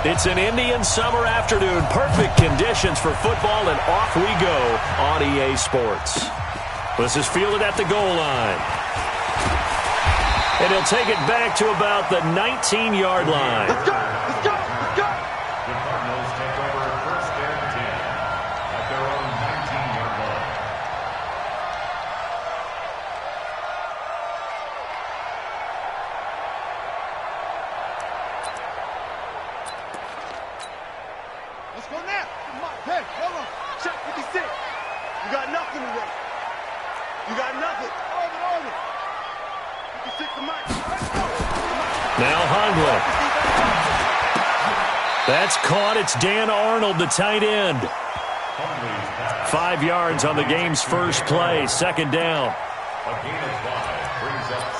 It's an Indian summer afternoon. Perfect conditions for football, and off we go on EA Sports. This is fielded at the goal line. And he'll take it back to about the 19-yard line. Let's go! Let's go! Let's go! The Cardinals take over first and 10 at their own 19-yard line. Let's go now. Hey, hold on. Check 56. You got nothing today. You got nothing. Over. 56 to Mike. Let's go. Now Hundley. That's caught. It's Dan Arnold, the tight end. 5 yards on the game's first play. Second down.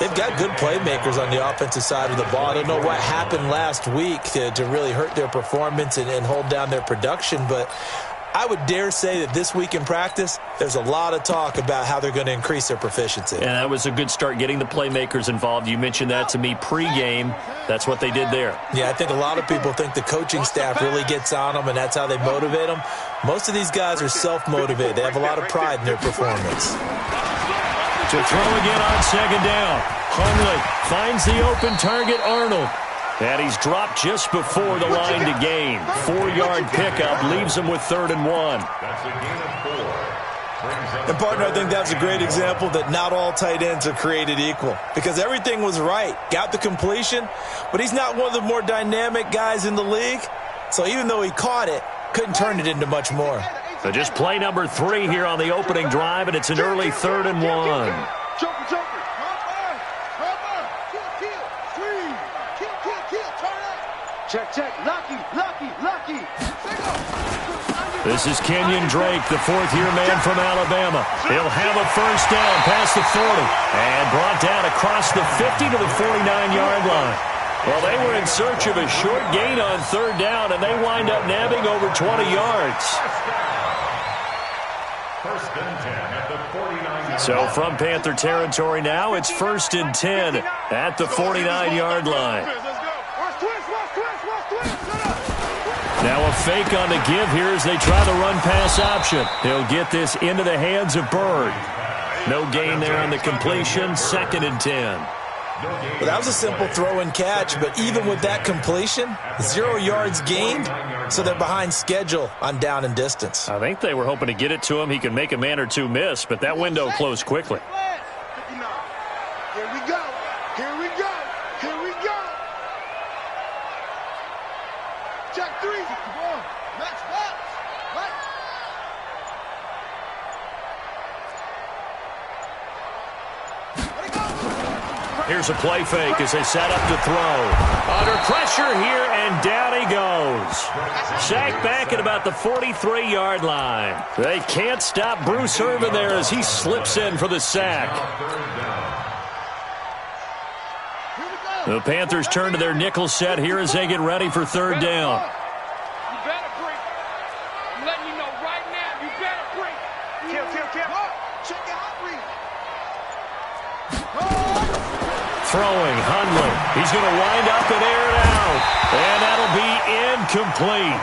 They've got good playmakers on the offensive side of the ball. I don't know what happened last week to really hurt their performance and hold down their production, but I would dare say that this week in practice, there's a lot of talk about how they're going to increase their proficiency. And that was a good start, getting the playmakers involved. You mentioned that to me pregame. That's what they did there. Yeah, I think a lot of people think the coaching staff really gets on them, and that's how they motivate them. Most of these guys are self-motivated. They have a lot of pride in their performance. To throw again on second down. Hundley finds the open target, Arnold. And he's dropped just before the line to gain. 4-yard pickup leaves him with 3rd and 1. That's a gain of 4. And, partner, I think that's a great example that not all tight ends are created equal, because everything was right. Got the completion, but he's not one of the more dynamic guys in the league. So even though he caught it, couldn't turn it into much more. So just play number 3 here on the opening drive, and it's an early 3rd and 1. Joker. Check. Lucky. This is Kenyon Drake, the 4th-year man from Alabama. He'll have a first down past the 40 and brought down across the 50 to the 49-yard line. Well, they were in search of a short gain on 3rd down, and they wind up nabbing over 20 yards. First and 10 at the 49. So from Panther territory now, it's 1st and 10 at the 49-yard line. Now a fake on the give here as they try the run-pass option. He'll get this into the hands of Bird. No gain there on the completion. 2nd and 10. Well, that was a simple throw and catch, but even with that completion, 0 yards gained, so they're behind schedule on down and distance. I think they were hoping to get it to him. He could make a man or two miss, but that window closed quickly. Here we go. Check 3. Come on. Max. Here's a play fake as they set up to throw. Under pressure here, and down he goes. Sacked back at about the 43-yard line. They can't stop Bruce Irvin there as he slips in for the sack. The Panthers turn to their nickel set here as they get ready for 3rd down. You better break. I'm letting you know right now, you better break. Kill. Check out read. Throwing, Hundley. He's going to wind up and air it out. And that'll be incomplete.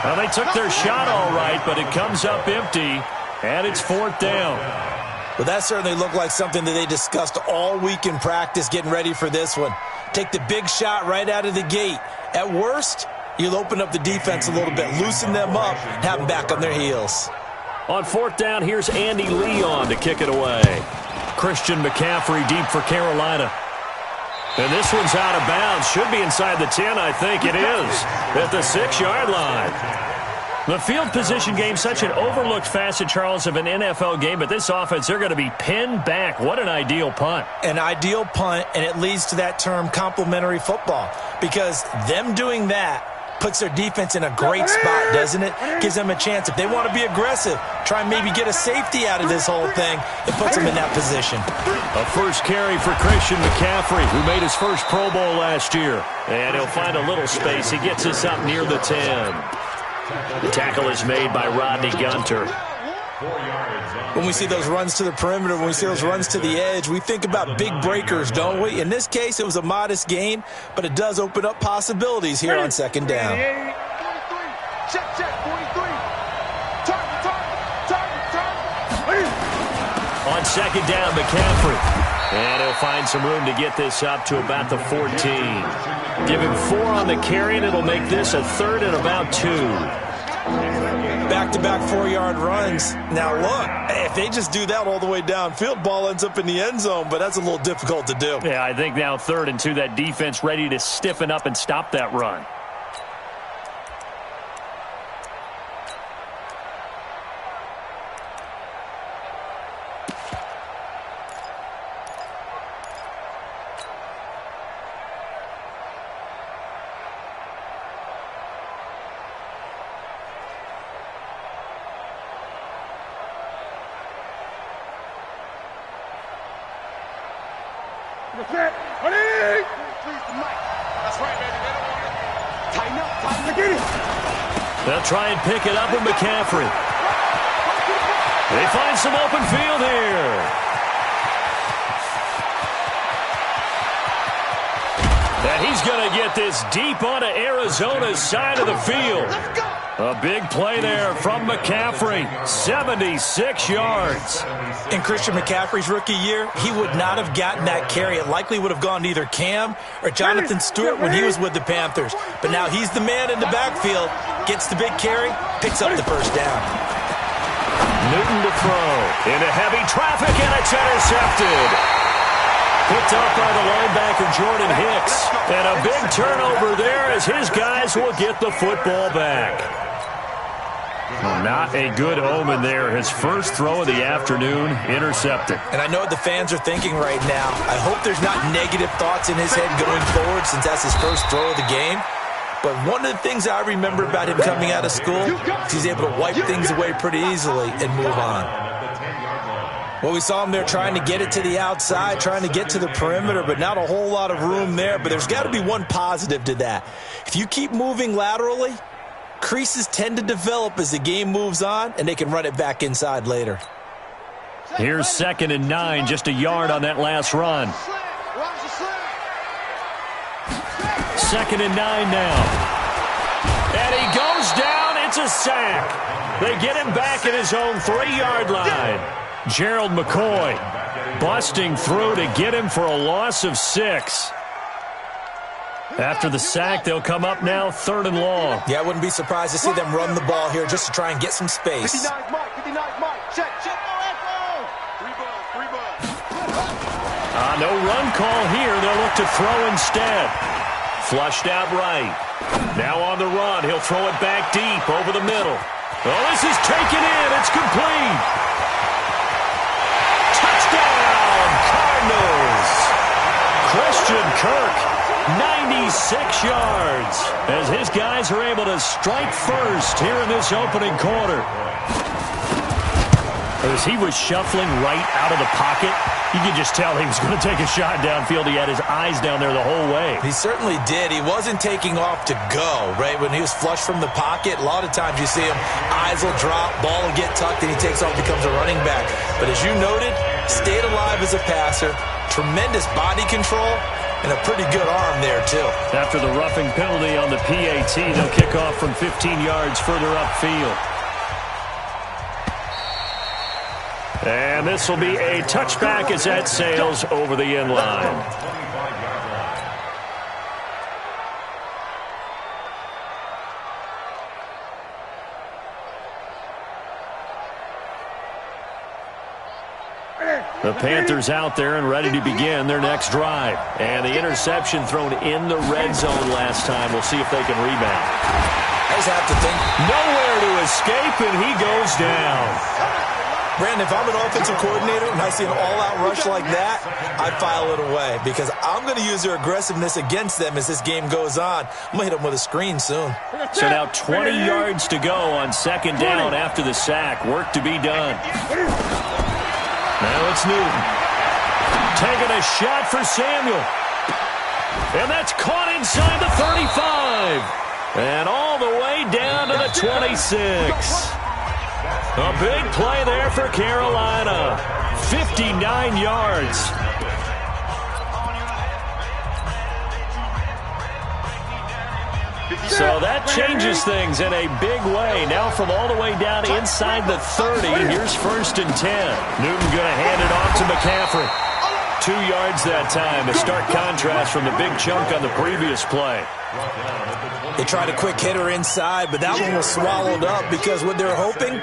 Well, they took their shot all right, but it comes up empty, and it's 4th down. Well, that certainly looked like something that they discussed all week in practice getting ready for this one. Take the big shot right out of the gate. At worst, you'll open up the defense a little bit, loosen them up, and have them back on their heels. On 4th down, here's Andy Leon to kick it away. Christian McCaffrey deep for Carolina. And this one's out of bounds. Should be inside the 10, I think it is. At the 6-yard line. The field position game, such an overlooked facet, Charles, of an NFL game, but this offense, they're going to be pinned back. What an ideal punt. An ideal punt, and it leads to that term complementary football, because them doing that puts their defense in a great spot, doesn't it? Gives them a chance. If they want to be aggressive, try and maybe get a safety out of this whole thing, it puts them in that position. A first carry for Christian McCaffrey, who made his first Pro Bowl last year. And he'll find a little space. He gets us up near the 10. The tackle is made by Rodney Gunter. When we see those runs to the perimeter, when we see those runs to the edge, we think about big breakers, don't we? In this case, it was a modest gain, but it does open up possibilities here on second down. 43. Check, 43. Target. On second down, McCaffrey. And he'll find some room to get this up to about the 14. Give him 4 on the carry, and it'll make this a third and about 2. Back-to-back 4-yard runs. Now, look, if they just do that all the way downfield, ball ends up in the end zone, but that's a little difficult to do. Yeah, I think now 3rd and 2, that defense ready to stiffen up and stop that run. That's right, baby. Tighten up. Get it. They'll try and pick it up with McCaffrey. They find some open field here. And he's going to get this deep onto Arizona's side of the field. Let's go. A big play there from McCaffrey. 76 yards. In Christian McCaffrey's rookie year, he would not have gotten that carry. It likely would have gone to either Cam or Jonathan Stewart when he was with the Panthers. But now he's the man in the backfield, gets the big carry, picks up the first down. Newton to throw. Into heavy traffic, and it's intercepted. Picked up by the linebacker, Jordan Hicks. And a big turnover there as his guys will get the football back. Not a good omen there. His first throw of the afternoon, intercepted. And I know what the fans are thinking right now. I hope there's not negative thoughts in his head going forward since that's his first throw of the game. But one of the things I remember about him coming out of school is he's able to wipe things away pretty easily and move on. Well, we saw him there trying to get it to the outside, trying to get to the perimeter, but not a whole lot of room there. But there's got to be one positive to that. If you keep moving laterally, creases tend to develop as the game moves on, and they can run it back inside later. Here's 2nd and 9, just a yard on that last run. 2nd and 9 now. And he goes down. It's a sack. They get him back at his own 3-yard line. Gerald McCoy busting through to get him for a loss of 6. After the sack, they'll come up now 3rd and long. Yeah, I wouldn't be surprised to see them run the ball here just to try and get some space. 59 Mike. Check. Three balls. No run call here. They'll look to throw instead. Flushed out right. Now on the run. He'll throw it back deep over the middle. Oh, this is taken in. It's complete. Touchdown, Cardinals. Christian Kirk, 96 yards, as his guys are able to strike first here in this opening quarter. As he was shuffling right out of the pocket, you could just tell he was going to take a shot downfield. He had his eyes down there the whole way. He certainly did. He wasn't taking off to go, right? When he was flushed from the pocket, a lot of times you see him, eyes will drop, ball will get tucked, and he takes off, becomes a running back. But as you noted, stayed alive as a passer, tremendous body control, and a pretty good arm there, too. After the roughing penalty on the PAT, they'll kick off from 15 yards further upfield. And this will be a touchback as that sails over the end line. The Panthers out there and ready to begin their next drive. And the interception thrown in the red zone last time. We'll see if they can rebound. I just have to think. Nowhere to escape, and he goes down. Brandon, if I'm an offensive coordinator and I see an all-out rush like that, I file it away because I'm going to use their aggressiveness against them as this game goes on. I'm going to hit them with a screen soon. So now 20 yards to go on 2nd down after the sack. Work to be done. Now it's Newton. Taking a shot for Samuel. And that's caught inside the 35. And all the way down to the 26. A big play there for Carolina. 59 yards. So that changes things in a big way. Now from all the way down inside the 30, here's 1st and 10. Newton going to hand it off to McCaffrey. 2 yards that time. A stark contrast from the big chunk on the previous play. They tried a quick hitter inside, but that one was swallowed up because what they're hoping,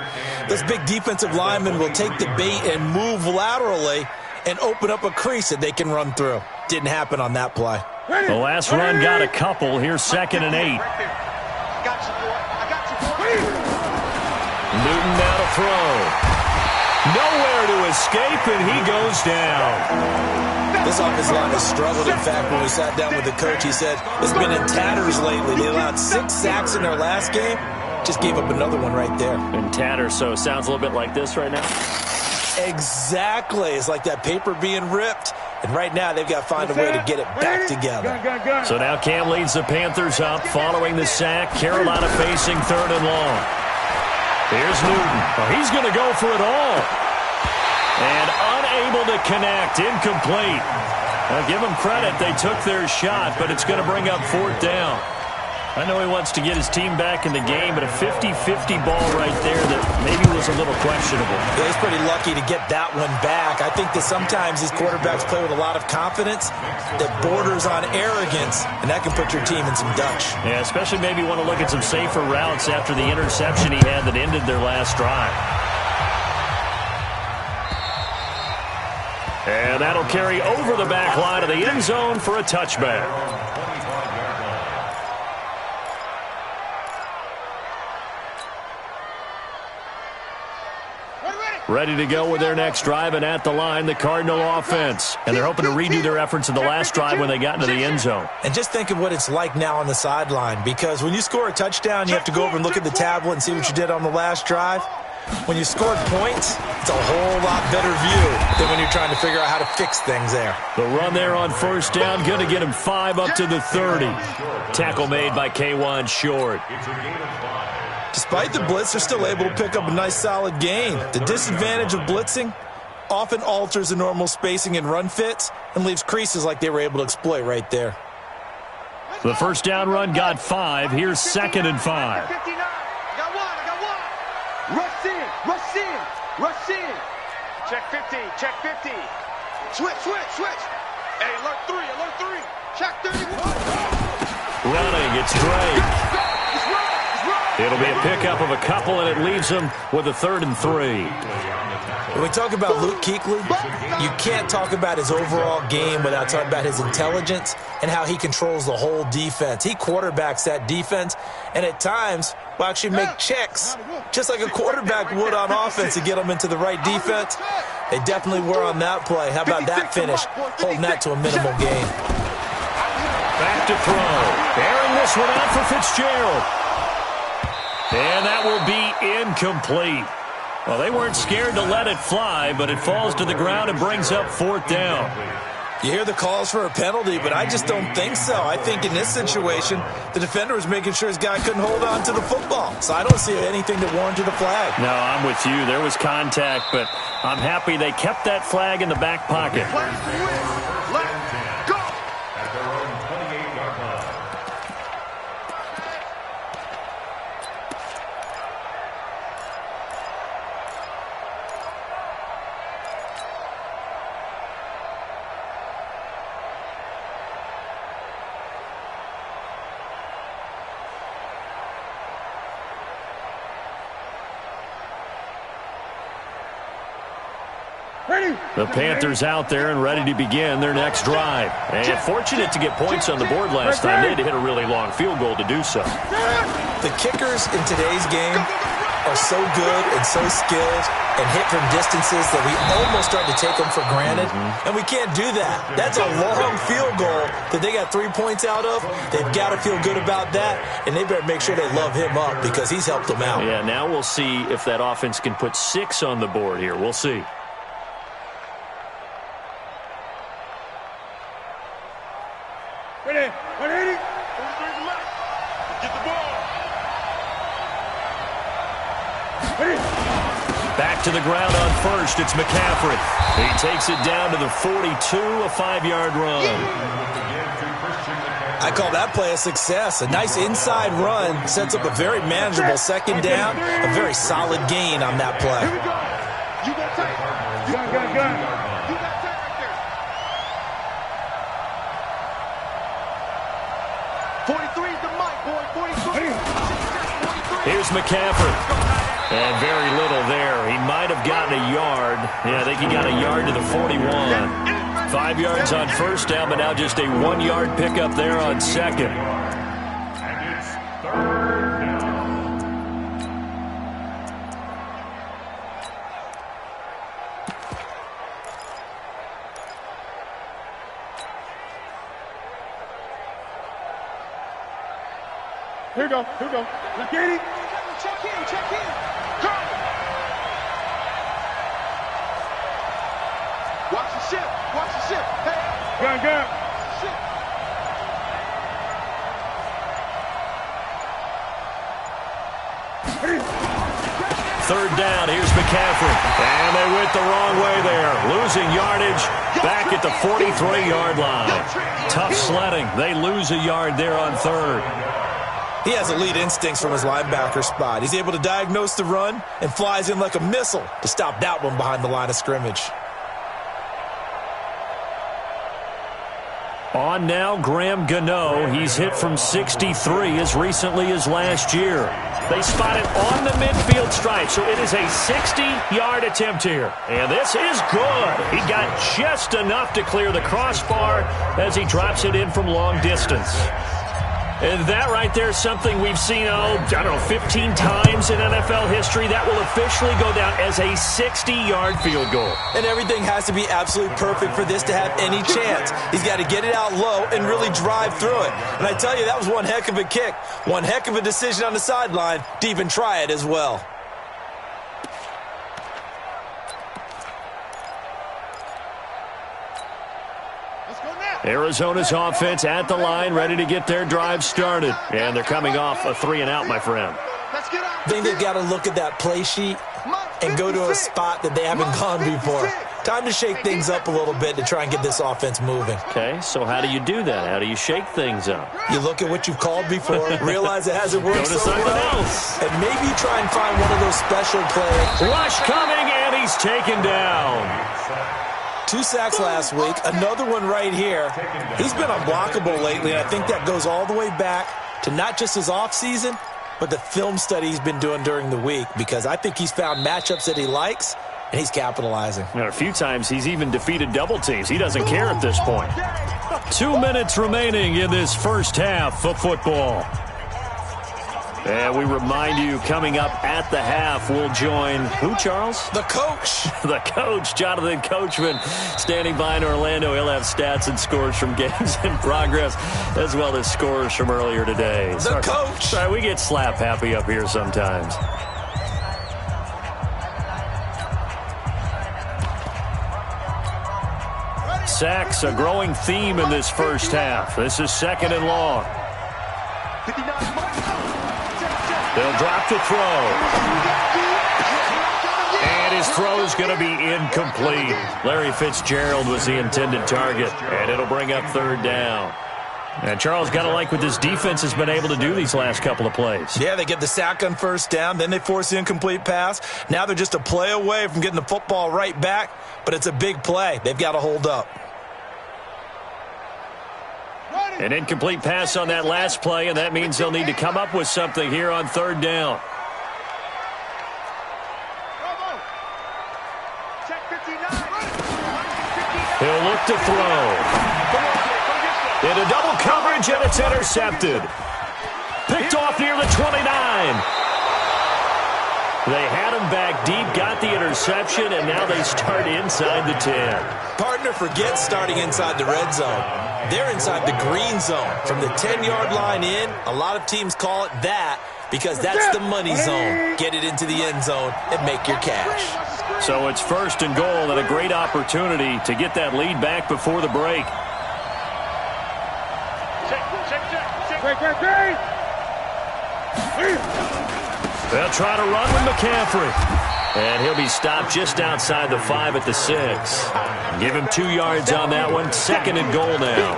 this big defensive lineman will take the bait and move laterally and open up a crease that they can run through. Didn't happen on that play. The last run got a couple. Here's 2nd and 8. Newton now to throw. Nowhere to escape, and he goes down. This offensive line has struggled. In fact, when we sat down with the coach, he said it's been in tatters lately. They allowed 6 sacks in their last game. Just gave up another one right there. In tatters, so it sounds a little bit like this right now. Exactly. It's like that paper being ripped. And right now, they've got to find a way to get it back together. So now Cam leads the Panthers up following the sack. Carolina facing 3rd and long. Here's Newton. Oh, he's going to go for it all. And unable to connect. Incomplete. Now, give them credit. They took their shot, but it's going to bring up 4th down. I know he wants to get his team back in the game, but a 50-50 ball right there that maybe was a little questionable. Yeah, he's pretty lucky to get that one back. I think that sometimes these quarterbacks play with a lot of confidence that borders on arrogance, and that can put your team in some Dutch. Yeah, especially maybe want to look at some safer routes after the interception he had that ended their last drive. And that'll carry over the back line of the end zone for a touchback. Ready to go with their next drive, and at the line, the Cardinal offense. And they're hoping to redo their efforts in the last drive when they got into the end zone. And just think of what it's like now on the sideline, because when you score a touchdown, you have to go over and look at the tablet and see what you did on the last drive. When you scored points, it's a whole lot better view than when you're trying to figure out how to fix things there. The run there on 1st down, going to get him 5 up to the 30. Tackle made by K1 Short. Despite the blitz, they're still able to pick up a nice solid gain. The disadvantage of blitzing often alters the normal spacing and run fits and leaves creases like they were able to exploit right there. The 1st down run got 5. Here's 2nd and 5. I got one. Rush in. Check 15, check 15. Switch. Hey, alert 3. Check 31. Running, it's Drake. It'll be a pickup of a couple, and it leaves them with a 3rd and 3. When we talk about Luke Kuechly, you can't talk about his overall game without talking about his intelligence and how he controls the whole defense. He quarterbacks that defense, and at times will actually make checks, just like a quarterback would on offense to get them into the right defense. They definitely were on that play. How about that finish, holding that to a minimal gain. Back to throw. Airing this one out for Fitzgerald. And that will be incomplete. Well, they weren't scared to let it fly, but it falls to the ground and brings up 4th down. You hear the calls for a penalty, but I just don't think so. I think in this situation, the defender was making sure his guy couldn't hold on to the football. So I don't see anything that warranted a flag. No, I'm with you. There was contact, but I'm happy they kept that flag in the back pocket. The Panthers out there and ready to begin their next drive. And fortunate to get points on the board last time. They had to hit a really long field goal to do so. The kickers in today's game are so good and so skilled and hit from distances that we almost start to take them for granted. And we can't do that. That's a long field goal that they got 3 points out of. They've got to feel good about that, and they better make sure they love him up because he's helped them out. Yeah, now we'll see if that offense can put 6 on the board here. We'll see. Ready? Get the ball. Ready? Back to the ground on first. It's McCaffrey. He takes it down to the 42, a 5-yard run. I call that play a success. A nice inside run sets up a very manageable second down, a very solid gain on that play. Here we go. You got tight. Gun. You got tight right there. 43 is the mic, boy. 43. Here's McCaffrey. And very little there. He might have gotten a yard. Yeah, I think he got a yard to the 41. 5 yards on first down, but now just a 1-yard pickup there on second. And it's third down. Here we go. Now get it. Check in. Go. Watch the ship. Hey. Gun. Ship. Third down, here's McCaffrey. And they went the wrong way there. Losing yardage back at the 43-yard line. Tough sledding. They lose a yard there on third. He has elite instincts from his linebacker spot. He's able to diagnose the run and flies in like a missile to stop that one behind the line of scrimmage. On now, Graham Gano. He's hit from 63 as recently as last year. They spot it on the midfield stripe, so it is a 60-yard attempt here. And this is good. He got just enough to clear the crossbar as he drops it in from long distance. And that right there is something we've seen, 15 times in NFL history. That will officially go down as a 60-yard field goal. And everything has to be absolutely perfect for this to have any chance. He's got to get it out low and really drive through it. And I tell you, that was one heck of a kick. One heck of a decision on the sideline to even try it as well. Arizona's offense at the line, ready to get their drive started. And they're coming off a 3-and-out, my friend. I think they've got to look at that play sheet and go to a spot that they haven't gone before. Time to shake things up a little bit to try and get this offense moving. Okay, so how do you do that? How do you shake things up? You look at what you've called before, realize it hasn't worked Go to so something well, else. and maybe try and find one of those special plays. Rush coming, and he's taken down. 2 sacks last week, another one right here. He's been unblockable lately, and I think that goes all the way back to not just his offseason, but the film study he's been doing during the week, because I think he's found matchups that he likes, and he's capitalizing. A few times he's even defeated double teams. He doesn't care at this point. 2 minutes remaining in this first half of football. And we remind you, coming up at the half, we'll join who, Charles? The coach. The coach, Jonathan Coachman, standing by in Orlando. He'll have stats and scores from games in progress, as well as scores from earlier today. The coach. Sorry, we get slap happy up here sometimes. Sacks, a growing theme in this first half. This is 2nd and long. They'll drop to throw. And his throw's going to be incomplete. Larry Fitzgerald was the intended target, and it'll bring up 3rd down. And Charles, got to like what this defense has been able to do these last couple of plays. Yeah, they get the sack on 1st down, then they force the incomplete pass. Now they're just a play away from getting the football right back, but it's a big play. They've got to hold up. An incomplete pass on that last play, and that means they'll need to come up with something here on 3rd down. He'll look to throw. Into double coverage, and it's intercepted. Picked off near the 29. They had him back deep, got the interception, and now they start inside the 10. Partner forgets starting inside the red zone. They're inside the green zone. From the 10-yard line in, a lot of teams call it that because that's the money zone. Get it into the end zone and make your cash. So it's 1st and goal, and a great opportunity to get that lead back before the break. They'll try to run with McCaffrey. And he'll be stopped just outside the 5 at the 6. Give him 2 yards on that one. 2nd and goal now.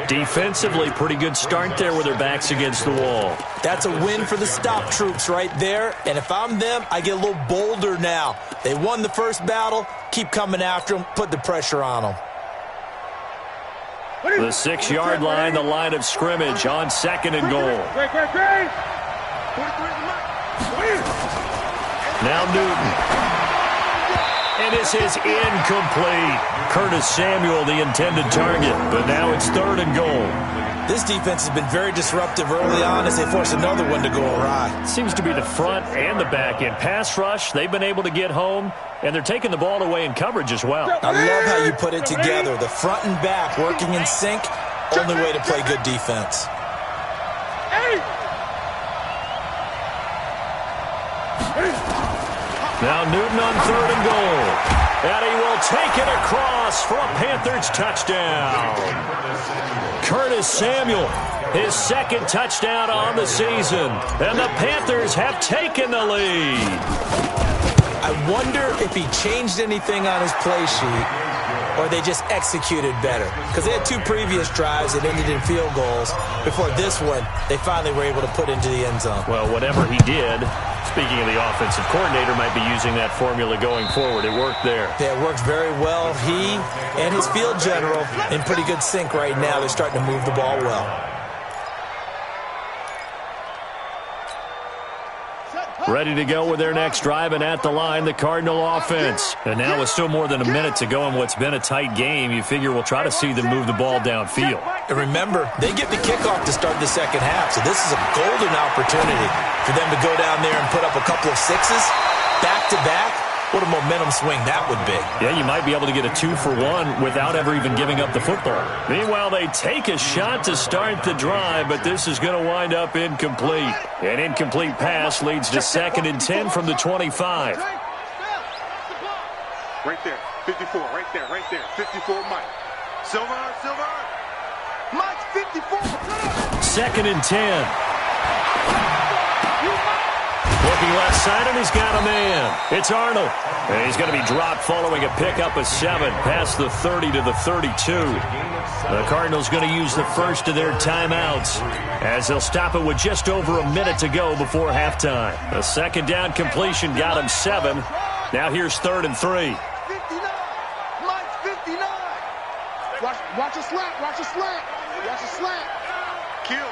Defensively, pretty good start there with their backs against the wall. That's a win for the stop troops right there. And if I'm them, I get a little bolder now. They won the first battle. Keep coming after them. Put the pressure on them. The 6-yard line, the line of scrimmage on 2nd and goal. Now Newton. And this is incomplete. Curtis Samuel, the intended target. But now it's 3rd and goal. This defense has been very disruptive early on as they force another one to go awry. Seems to be the front and the back end. Pass rush, they've been able to get home, and they're taking the ball away in coverage as well. I love how you put it together. The front and back working in sync. Only way to play good defense. Now Newton on 3rd and goal. And he will take it across for a Panthers touchdown. Curtis Samuel, his 2nd touchdown on the season. And the Panthers have taken the lead. I wonder if he changed anything on his play sheet or they just executed better. Because they had 2 previous drives that ended in field goals. Before this one, they finally were able to put into the end zone. Well, whatever he did, speaking of the offensive coordinator, might be using that formula going forward. It worked there. Yeah, it worked very well. He and his field general in pretty good sync right now. They're starting to move the ball well. Ready to go with their next drive, and at the line, the Cardinal offense. And now with still more than a minute to go in what's been a tight game, you figure we'll try to see them move the ball downfield. And remember, they get the kickoff to start the second half, so this is a golden opportunity for them to go down there and put up a couple of 6s back-to-back. What a momentum swing that would be. Yeah, you might be able to get a 2-for-1 without ever even giving up the football. Meanwhile, they take a shot to start the drive, but this is going to wind up incomplete. An incomplete pass leads to 2nd and 10 from the 25. Right there, 54, right there, 54, Mike. Silver, Mike's 54. 2nd and 10. Looking left side, and he's got a man. It's Arnold. And he's going to be dropped following a pickup of 7 past the 30 to the 32. The Cardinals going to use the first of their timeouts as they'll stop it with just over a minute to go before halftime. A 2nd down completion got him 7. Now here's 3rd and 3. 59. Mike's 59. Watch a slant. Watch a slant. Kill.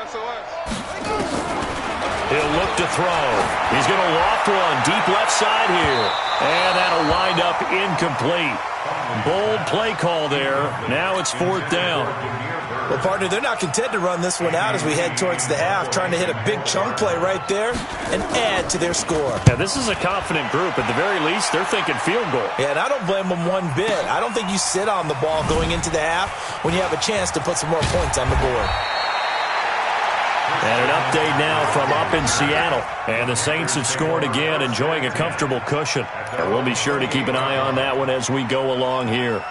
SOS. He'll look to throw. He's going to loft one deep left side here. And that'll wind up incomplete. Bold play call there. Now it's 4th down. Well, partner, they're not content to run this one out as we head towards the half, trying to hit a big chunk play right there and add to their score. Yeah, this is a confident group. At the very least, they're thinking field goal. Yeah, and I don't blame them one bit. I don't think you sit on the ball going into the half when you have a chance to put some more points on the board. And an update now from up in Seattle. And the Saints have scored again, enjoying a comfortable cushion. And we'll be sure to keep an eye on that one as we go along here.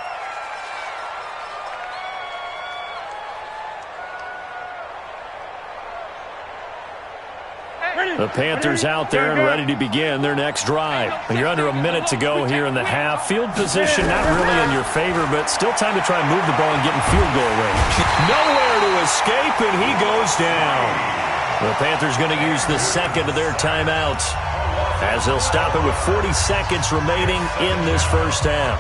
The Panthers out there and ready to begin their next drive. You're under a minute to go here in the half. Field position not really in your favor, but still time to try and move the ball and get in field goal range. Nowhere to escape, and he goes down. The Panthers going to use the 2nd of their timeouts as they'll stop it with 40 seconds remaining in this first half.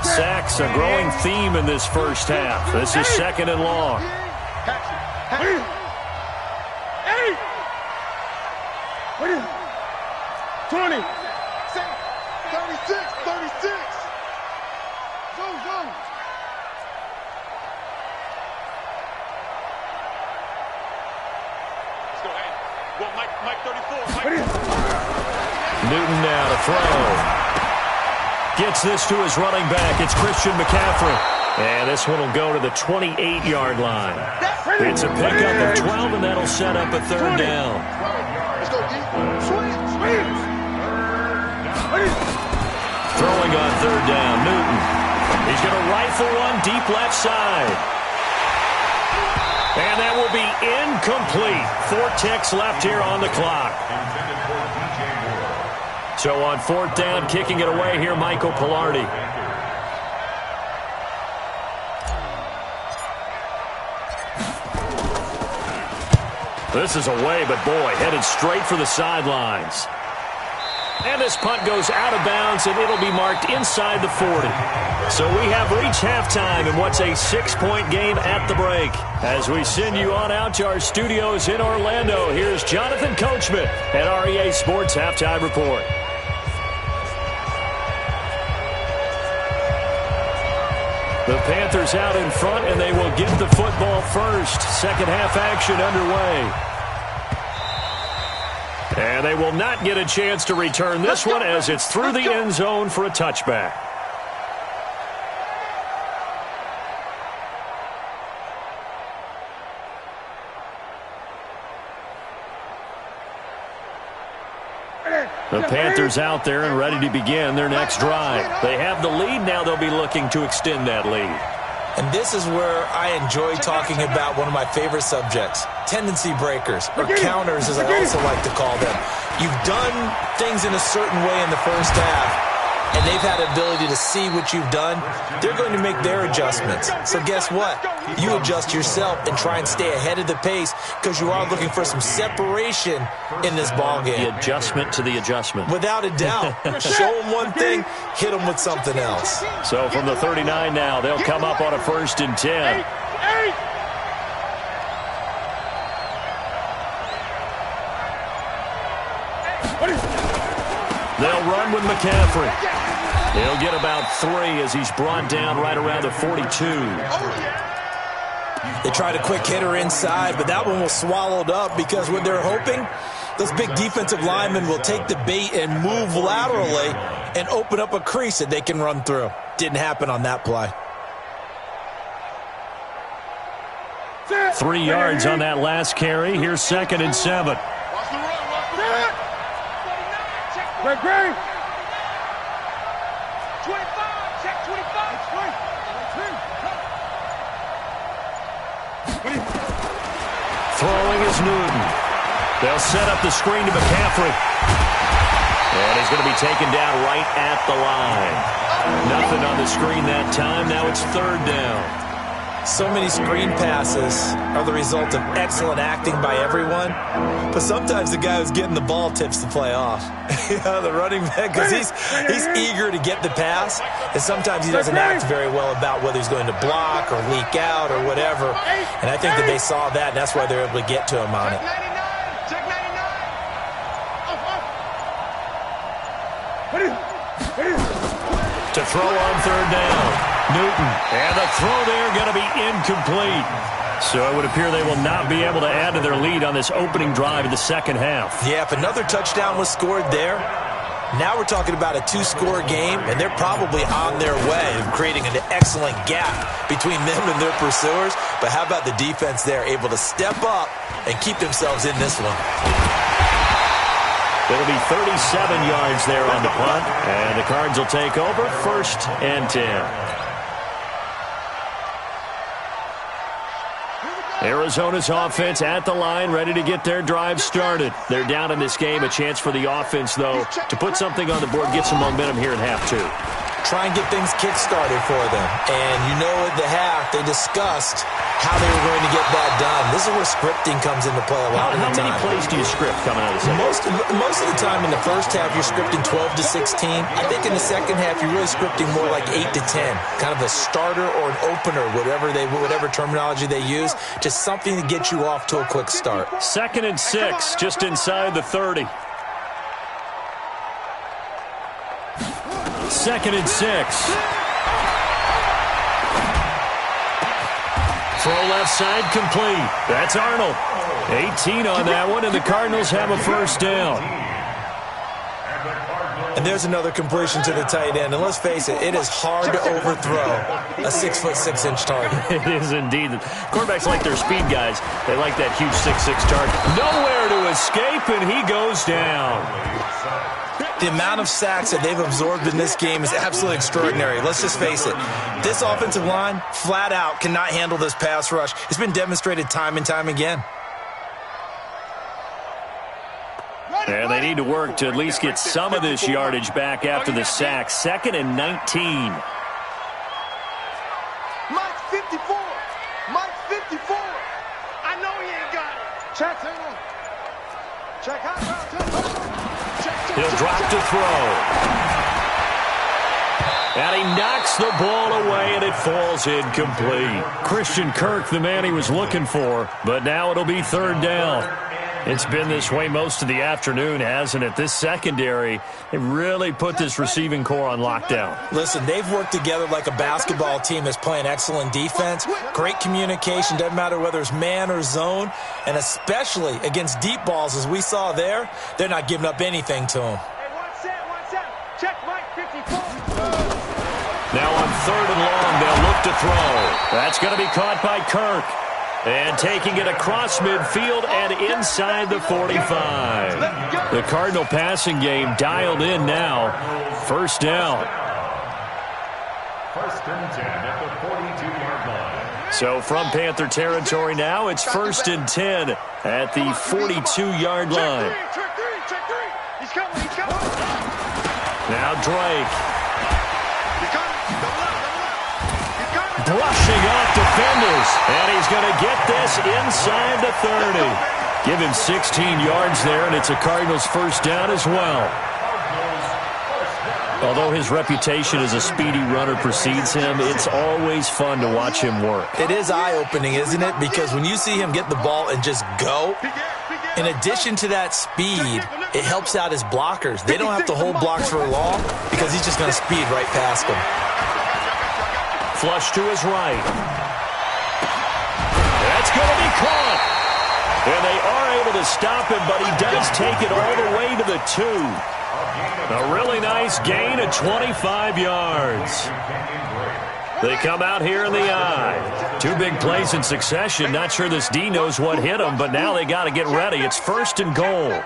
Sacks, a growing theme in this first half. This is 2nd and long. 20. 36. Go. Let's go, hey. Well, Mike 34. Newton now to throw. Gets this to his running back. It's Christian McCaffrey. And this one will go to the 28-yard line. It's a pickup of 12, and that'll set up a 3rd down. Let's go, D. Swing. Throwing on 3rd down, Newton. He's going to rifle one deep left side. And that will be incomplete. 4 ticks left here on the clock. So on 4th down, kicking it away here, Michael Pilardi. This is away, but boy, headed straight for the sidelines. And this punt goes out of bounds, and it'll be marked inside the 40. So we have reached halftime in what's a 6-point game at the break. As we send you on out to our studios in Orlando, here's Jonathan Coachman at REA Sports Halftime Report. The Panthers out in front, and they will get the football first. Second half action underway. And they will not get a chance to return this one as it's through the end zone for a touchback. The Panthers out there and ready to begin their next drive. They have the lead. Now they'll be looking to extend that lead. And this is where I enjoy talking about one of my favorite subjects, tendency breakers, or counters as I also like to call them. You've done things in a certain way in the first half, and they've had the ability to see what you've done. They're going to make their adjustments. So guess what? You adjust yourself and try and stay ahead of the pace because you are looking for some separation in this ball game. The adjustment to the adjustment. Without a doubt. Show them one thing, hit them with something else. So from the 39 now, they'll come up on a 1st and 10. They'll run with McCaffrey. He'll get about 3 as he's brought down right around the 42. They tried a quick hitter inside, but that one was swallowed up because what they're hoping, those big defensive linemen will take the bait and move laterally and open up a crease that they can run through. Didn't happen on that play. 3 yards on that last carry. Here's 2nd and 7. Great, great. 25, check 25. Throwing is Newton. They'll set up the screen to McCaffrey. And he's going to be taken down right at the line. Nothing on the screen that time. Now it's 3rd down. So many screen passes are the result of excellent acting by everyone, but sometimes the guy who's getting the ball tips the play off. The running back, because he's eager to get the pass, and sometimes he doesn't act very well about whether he's going to block or leak out or whatever. And I think that they saw that, and that's why they're able to get to him on it. Check 99. To throw on 3rd down. Newton, and the throw there going to be incomplete. So it would appear they will not be able to add to their lead on this opening drive of the second half. Yeah, if another touchdown was scored there, now we're talking about a 2-score game, and they're probably on their way of creating an excellent gap between them and their pursuers. But how about the defense there, able to step up and keep themselves in this one? It'll be 37 yards there on the punt, and the Cards will take over 1st and 10. Arizona's offense at the line, ready to get their drive started. They're down in this game. A chance for the offense, though, to put something on the board, get some momentum here in half 2. Try and get things kick-started for them. And you know at the half, they discussed how they were going to get that done. This is where scripting comes into play a lot of the time. How many plays do you script coming out of the second? Most of the time in the first half, you're scripting 12 to 16. I think in the second half, you're really scripting more like 8 to 10. Kind of a starter or an opener, whatever terminology they use. Just something to get you off to a quick start. 2nd and 6, just inside the 30. 2nd and 6. Throw left side complete. That's Arnold. 18 on that one, and the Cardinals have a 1st down. And the Cardinals And there's another completion to the tight end. And let's face it, it is hard to overthrow a 6'6" target. It is indeed. Quarterbacks like their speed guys. They like that huge 6'6" target. Nowhere to escape, and he goes down. The amount of sacks that they've absorbed in this game is absolutely extraordinary. Let's just face it. This offensive line, flat out, cannot handle this pass rush. It's been demonstrated time and time again. And they need to work to at least get some of this yardage back after the sack. 2nd and 19. Mike's 54. Mike's 54. I know he ain't got it. Check. Check out. He'll drop to throw. And he knocks the ball away, and it falls incomplete. Christian Kirk, the man he was looking for, but now it'll be 3rd down. It's been this way most of the afternoon, hasn't it? This secondary, they really put this receiving core on lockdown. Listen, they've worked together like a basketball team that's playing excellent defense. Great communication, doesn't matter whether it's man or zone. And especially against deep balls, as we saw there, they're not giving up anything to them. Hey, one set. Check Mike 54. Now on 3rd and long, they'll look to throw. That's going to be caught by Kirk. And taking it across midfield and inside the 45. The Cardinal passing game dialed in now. 1st down. 1st and 10 at the 42-yard line. So from Panther territory now, it's 1st and 10 at the 42-yard line. Check three. He's coming. Now Drake. He's coming. Double up. He's coming. Brushing off defenders, and he's going to get this inside the 30. Give him 16 yards there, and it's a Cardinals 1st down as well. Although his reputation as a speedy runner precedes him, it's always fun to watch him work. It is eye-opening, isn't it? Because when you see him get the ball and just go, in addition to that speed, it helps out his blockers. They don't have to hold blocks for long because he's just going to speed right past them. Flush to his right. That's going to be caught. And they are able to stop him, but he does take it all the way to the 2. A really nice gain of 25 yards. They come out here in the eye. 2 big plays in succession. Not sure this D knows what hit him, but now they got to get ready. It's 1st and goal.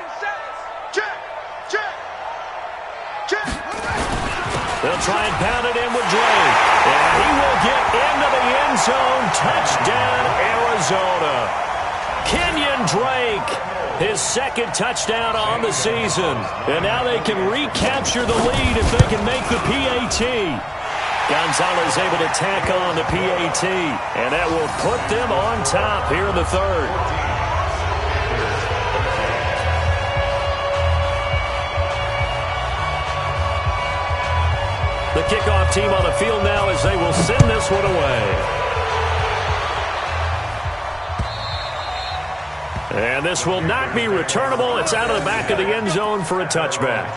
They'll try and pound it in with Drake. And he will get into the end zone. Touchdown, Arizona. Kenyon Drake, his 2nd touchdown on the season. And now they can recapture the lead if they can make the PAT. Gonzalez able to tack on the PAT. And that will put them on top here in the 3rd. The kickoff team on the field now as they will send this one away. And this will not be returnable. It's out of the back of the end zone for a touchback.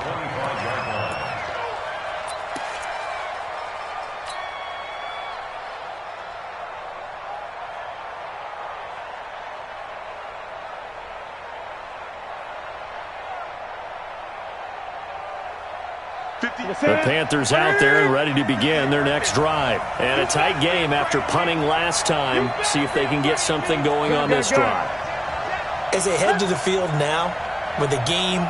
The Panthers out there and ready to begin their next drive. And a tight game after punting last time. See if they can get something going on this drive. As they head to the field now, with the game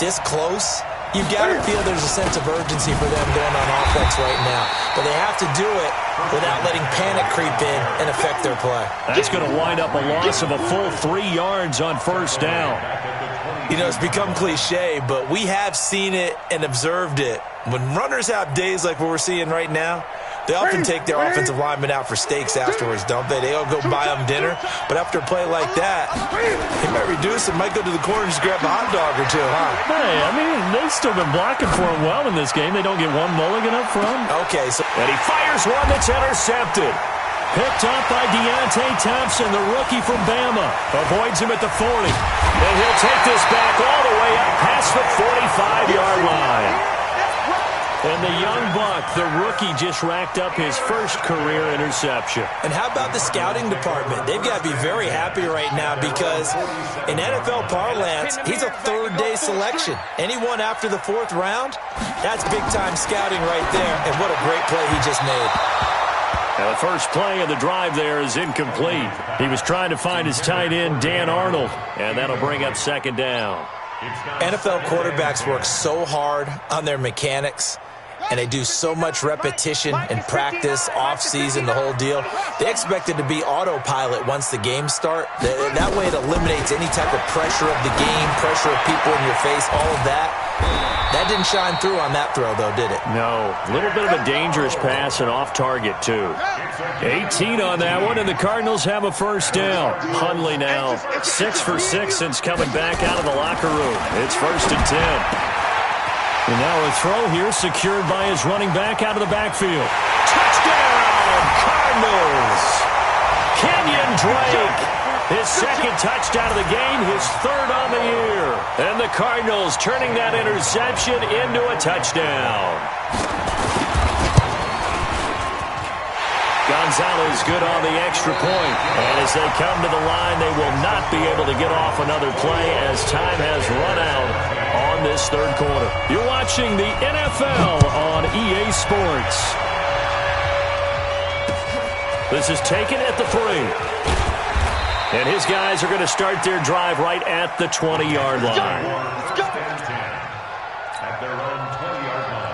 this close, you've got to feel there's a sense of urgency for them going on offense right now. But they have to do it without letting panic creep in and affect their play. That's going to wind up a loss of a full 3 yards on 1st down. You know, it's become cliche, but we have seen it and observed it. When runners have days like what we're seeing right now, they often take their offensive linemen out for steaks afterwards, don't they? They'll go buy them dinner. But after a play like that, they might reduce it, might go to the corner and just grab a hot dog or two, huh? Hey, I mean, they've still been blocking for him well in this game. They don't get one mulligan up front. Okay, so... And he fires one that's intercepted. Picked up by Deontay Thompson, the rookie from Bama. Avoids him at the 40. And he'll take this back all the way up past the 45-yard line. And the young buck, the rookie, just racked up his first career interception. And how about the scouting department? They've got to be very happy right now because in NFL parlance, he's a third-day selection. Anyone after the fourth round, that's big-time scouting right there. And what a great play he just made. Now the first play of the drive there is incomplete. He was trying to find his tight end, Dan Arnold, and that'll bring up second down. NFL quarterbacks work so hard on their mechanics, and they do so much repetition and practice, off-season, the whole deal. They expect it to be autopilot once the games start. That way it eliminates any type of pressure of the game, pressure of people in your face, all of that. That didn't shine through on that throw, though, did it? No. A little bit of a dangerous pass and off target, too. 18 on that one, and the Cardinals have a first down. Hundley now 6 for 6 since coming back out of the locker room. It's 1st and 10. And now a throw here secured by his running back out of the backfield. Touchdown, Cardinals! Kenyon Drake, his second touchdown of the game, his third on the year. And the Cardinals turning that interception into a touchdown. Gonzalez good on the extra point. And as they come to the line, they will not be able to get off another play as time has run out on this third quarter. You're watching the NFL on EA Sports. This is taken at the 3. And his guys are going to start their drive right at the 20-yard line. Let's go. At their own 20-yard line.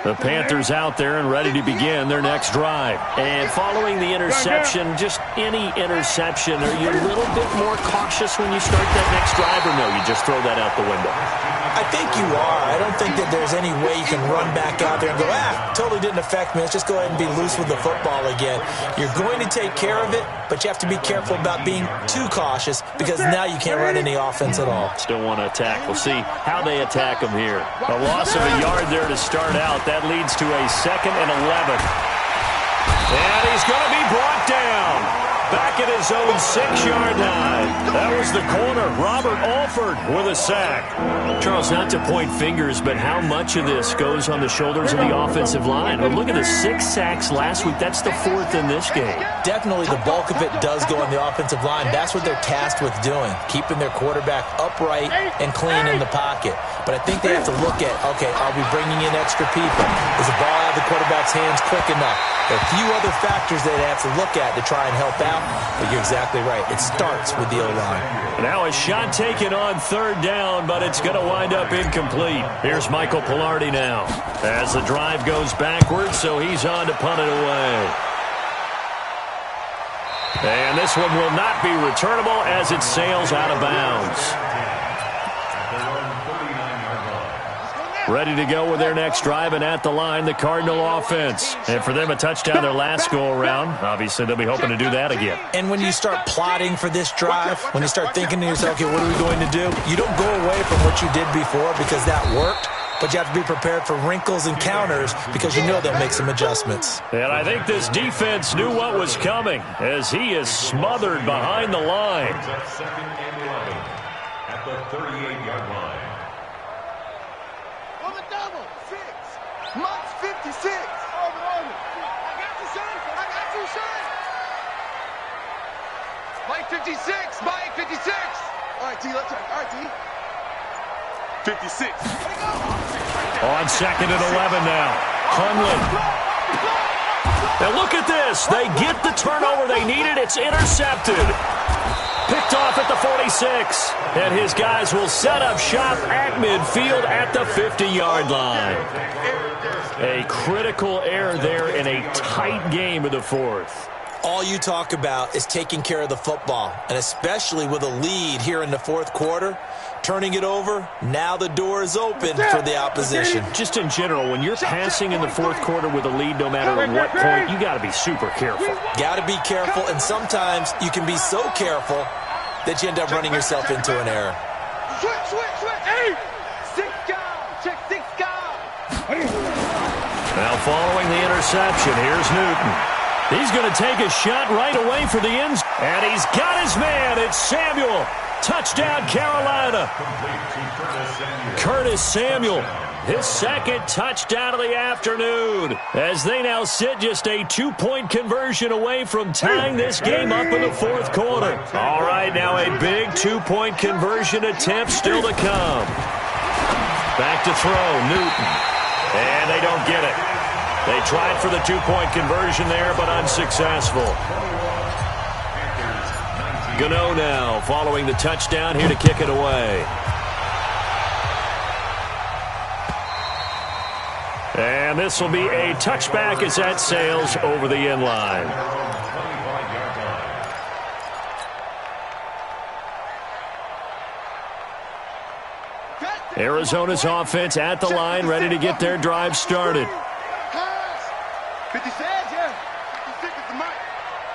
The Panthers out there and ready to begin their next drive. And following the interception, just any interception, are you a little bit more cautious when you start that next drive, or no, you just throw that out the window? I think you are. I don't think that there's any way you can run back out there and go, totally didn't affect me. Let's just go ahead and be loose with the football again. You're going to take care of it, but you have to be careful about being too cautious because now you can't run any offense at all. Still want to attack. We'll see how they attack them here. A loss of a yard there to start out. That leads to a 2nd and 11. And he's going to be brought down. Back at his own 6-yard line. That was the corner, Robert Alford, with a sack. Charles, not to point fingers, but how much of this goes on the shoulders of the offensive line? Well, look at the 6 sacks last week. That's the 4th in this game. Definitely the bulk of it does go on the offensive line. That's what they're tasked with doing, keeping their quarterback upright and clean in the pocket. But I think they have to look at, okay, are we bringing in extra people? Is the ball out of the quarterback's hands quick enough? There are a few other factors that they have to look at to try and help out. But you're exactly right. It starts with the O-line. Now a shot taken on 3rd down, but it's going to wind up incomplete. Here's Michael Pilardi now as the drive goes backwards, so he's on to punt it away. And this one will not be returnable as it sails out of bounds. Ready to go with their next drive, and at the line, the Cardinal offense. And for them, a touchdown their last go-around. Obviously, they'll be hoping to do that again. And when you start plotting for this drive, when you start thinking to yourself, okay, what are we going to do? You don't go away from what you did before because that worked, but you have to be prepared for wrinkles and counters because you know they'll make some adjustments. And I think this defense knew what was coming as he is smothered behind the line. 2nd and 11 at the 38-yard line. Mats 56. Over. I got you, son. Mike 56. Mike 56. All right, T. Let's try. All right, T. 56. On 2nd and 11 now. Hundley. Now look at this. They get the turnover they needed. It's intercepted. Picked off at the 46. And his guys will set up shop at midfield at the 50-yard line. A critical error there in a tight game of the 4th. All you talk about is taking care of the football, and especially with a lead here in the 4th quarter, turning it over, now the door is open for the opposition. Just in general, when you're passing in the 4th quarter with a lead, no matter at what point, you got to be super careful. Got to be careful, and sometimes you can be so careful that you end up running yourself into an error. Switch. Hey! 6 guys. Check 6 guys. Now following the interception, here's Newton. He's going to take a shot right away for the end zone. And he's got his man. It's Samuel. Touchdown, Carolina. Curtis Samuel, his second touchdown of the afternoon, as they now sit just a 2-point conversion away from tying this game up in the fourth quarter. All right, now a big 2-point conversion attempt still to come. Back to throw, Newton. And they don't get it. They tried for the 2-point conversion there, but unsuccessful. Gano now following the touchdown here to kick it away. And this will be a touchback as that sails over the end line. Arizona's offense at the line, ready to get their drive started. 50 Cent, yeah. 56 is the mic.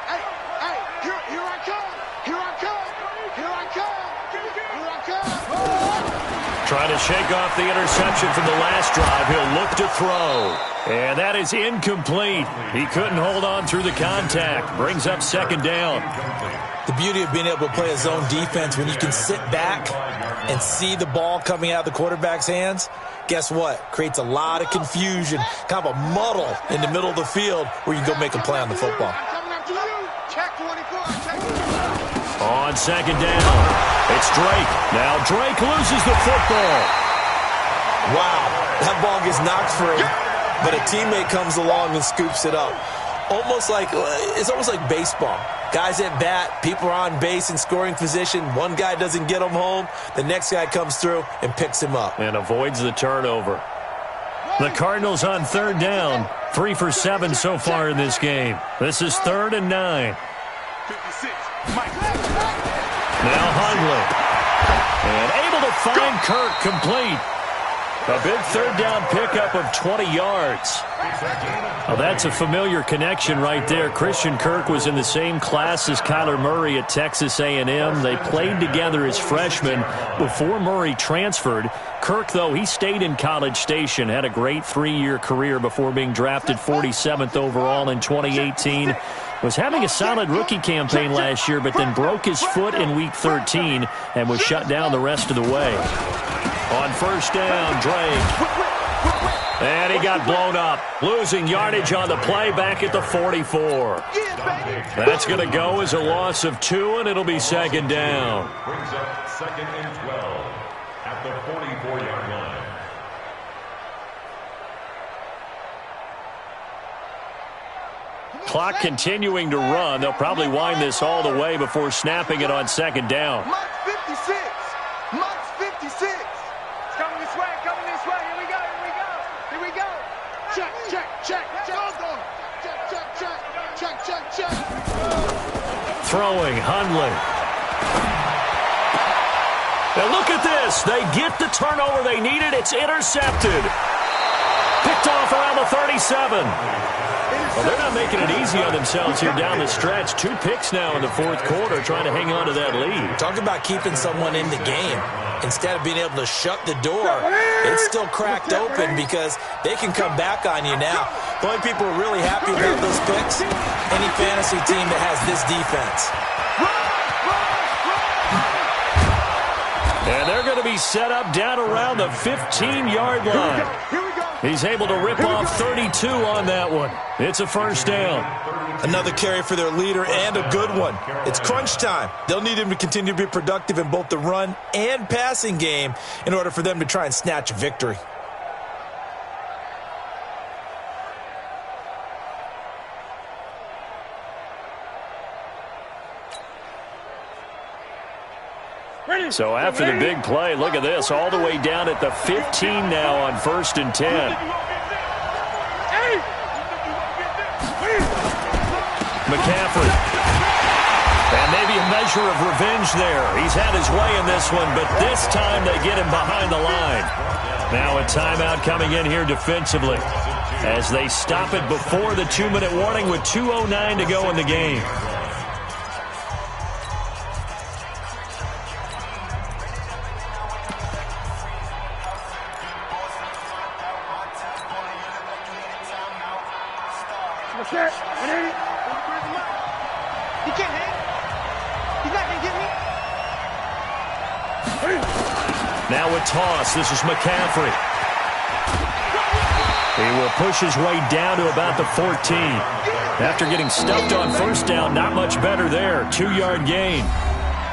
Hey, here I come. Here I come. Here I come. Here I come. Trying to shake off the interception from the last drive. He'll look to throw. And that is incomplete. He couldn't hold on through the contact. Brings up second down. The beauty of being able to play a zone defense when you can sit back and see the ball coming out of the quarterback's hands, guess what? Creates a lot of confusion, kind of a muddle in the middle of the field where you can go make a play on the football. On second down, it's Drake. Now Drake loses the football. Wow, that ball gets knocked free, but a teammate comes along and scoops it up. It's almost like baseball. Guys at bat, people are on base in scoring position. One guy doesn't get him home. The next guy comes through and picks him up. And avoids the turnover. The Cardinals on third down. 3 for 7 so far in this game. This is 3rd and 9. 56. Now Hundley. And able to find Kirk complete. A big third down pickup of 20 yards. Well, that's a familiar connection right there. Christian Kirk was in the same class as Kyler Murray at Texas A&M. They played together as freshmen before Murray transferred. Kirk, though, he stayed in College Station, had a great 3-year career before being drafted 47th overall in 2018. Was having a solid rookie campaign last year, but then broke his foot in Week 13 and was shut down the rest of the way. On first down, Drake. And he got blown up. Losing yardage on the play back at the 44. That's going to go as a loss of 2, and it'll be second down. Brings up 2nd and 12 at the 44-yard line. Clock continuing to run. They'll probably wind this all the way before snapping it on second down. Mark 56. Mark 56. It's coming this way. Coming this way. Here we go. Here we go. Here we go. Check, check, check, check. Check, check, check. Check, check, check. Throwing, Hundley. Now look at this. They get the turnover they needed. It's intercepted. Picked off around the 37. Well, they're not making it easy on themselves here down the stretch. 2 picks now in the fourth quarter, trying to hang on to that lead. Talk about keeping someone in the game. Instead of being able to shut the door, it's still cracked open because they can come back on you now. The only people who are really happy about those picks, any fantasy team that has this defense. And they're going to be set up down around the 15-yard line. He's able to rip off 32 on that one. It's a first down. Another carry for their leader and a good one. It's crunch time. They'll need him to continue to be productive in both the run and passing game in order for them to try and snatch a victory. So after the big play, look at this, all the way down at the 15 now on 1st and 10. McCaffrey. And maybe a measure of revenge there. He's had his way in this one, but this time they get him behind the line. Now a timeout coming in here defensively as they stop it before the 2-minute warning with 2:09 to go in the game. He can't hang. He's not going to get me. Now with toss, this is McCaffrey. He will push his way down to about the 14. After getting stuffed on first down, not much better there. 2-yard gain.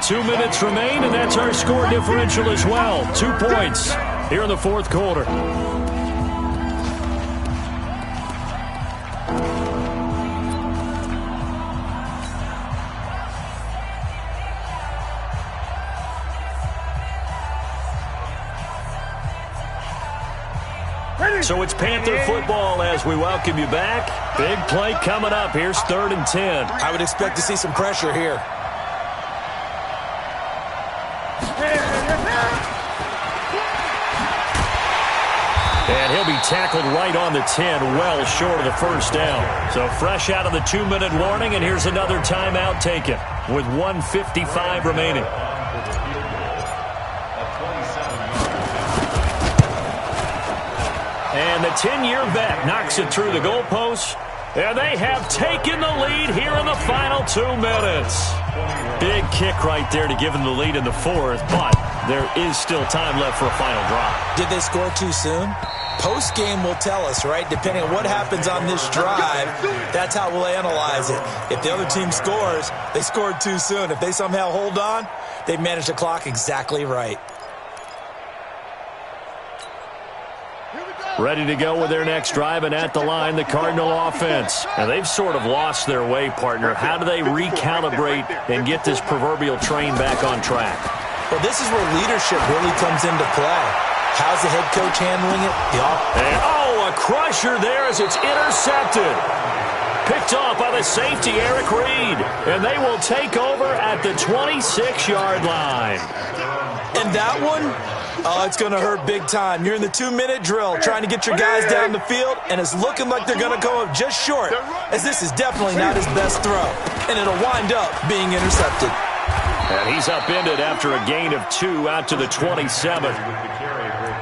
2 minutes remain, and that's our score differential as well. 2 points here in the fourth quarter. So it's Panther football as we welcome you back. Big play coming up. Here's 3rd and 10. I would expect to see some pressure here. And he'll be tackled right on the 10, well short of the first down. So fresh out of the 2-minute warning, and here's another timeout taken with 1:55 remaining. And the 10-year vet knocks it through the goalpost. And they have taken the lead here in the final 2 minutes. Big kick right there to give them the lead in the fourth, but there is still time left for a final drive. Did they score too soon? Post-game will tell us, right? Depending on what happens on this drive, that's how we'll analyze it. If the other team scores, they scored too soon. If they somehow hold on, they managed the clock exactly right. Ready to go with their next drive, and at the line, the Cardinal offense. And they've sort of lost their way, partner. How do they recalibrate and get this proverbial train back on track? Well, this is where leadership really comes into play. How's the head coach handling it? A crusher there as it's intercepted. Picked off by the safety, Eric Reed. And they will take over at the 26-yard line. And that one... oh, it's going to hurt big time. You're in the 2-minute drill trying to get your guys down the field, and it's looking like they're going to come up just short, as this is definitely not his best throw, and it'll wind up being intercepted. And he's upended after a gain of 2 out to the 27.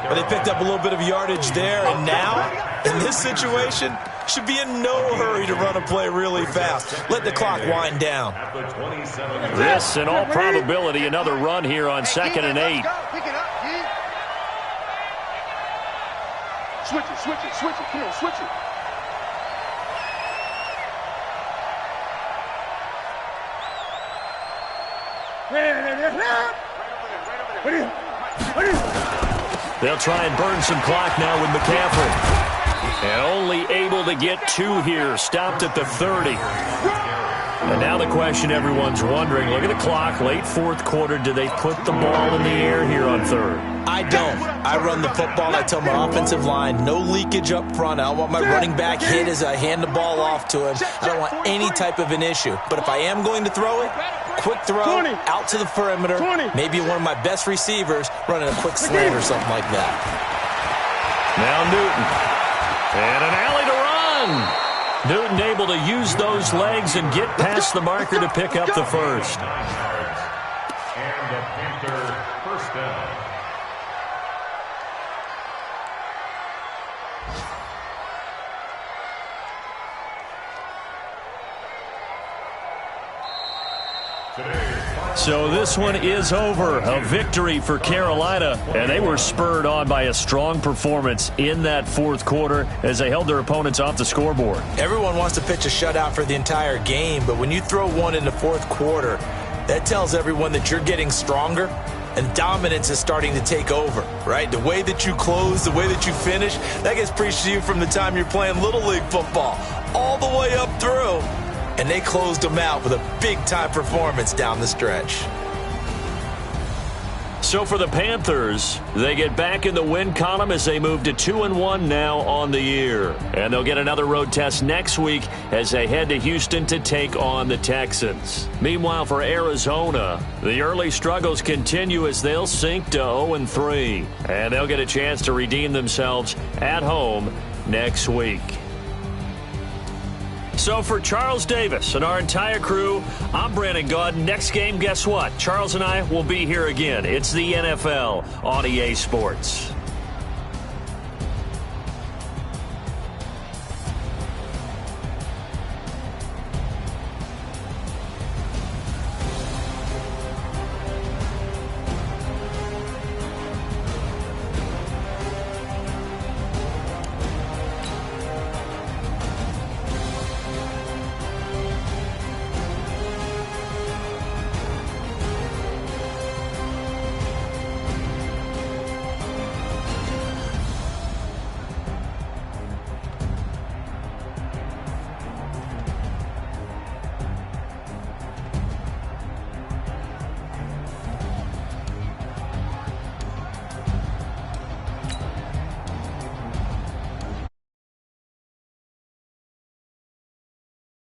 But they picked up a little bit of yardage there, and now, in this situation, should be in no hurry to run a play really fast. Let the clock wind down. This, in all probability, another run here on 2nd and 8. Switch it, switch it, switch it. Come on, switch it. They'll try and burn some clock now with McCaffrey. And only able to get 2 here. Stopped at the 30. And now the question everyone's wondering, look at the clock, late fourth quarter, do they put the ball in the air here on 3rd? I don't. I run the football. I tell my offensive line, no leakage up front. I don't want my running back hit as I hand the ball off to him. I don't want any type of an issue. But if I am going to throw it, quick throw, out to the perimeter, maybe one of my best receivers running a quick slant or something like that. Now Newton. And an alley to run. Newton able to use those legs and get past the marker to pick up the first. And the Panther first down. So this one is over. A victory for Carolina, and they were spurred on by a strong performance in that fourth quarter as they held their opponents off the scoreboard. Everyone wants to pitch a shutout for the entire game, but when you throw one in the fourth quarter, that tells everyone that you're getting stronger and dominance is starting to take over, right? The way that you close, the way that you finish, that gets preached to you from the time you're playing Little League football all the way up through. And they closed them out with a big-time performance down the stretch. So for the Panthers, they get back in the win column as they move to 2-1 now on the year. And they'll get another road test next week as they head to Houston to take on the Texans. Meanwhile, for Arizona, the early struggles continue as they'll sink to 0-3. And they'll get a chance to redeem themselves at home next week. So for Charles Davis and our entire crew, I'm Brandon Gaudin. Next game, guess what? Charles and I will be here again. It's the NFL on EA Sports.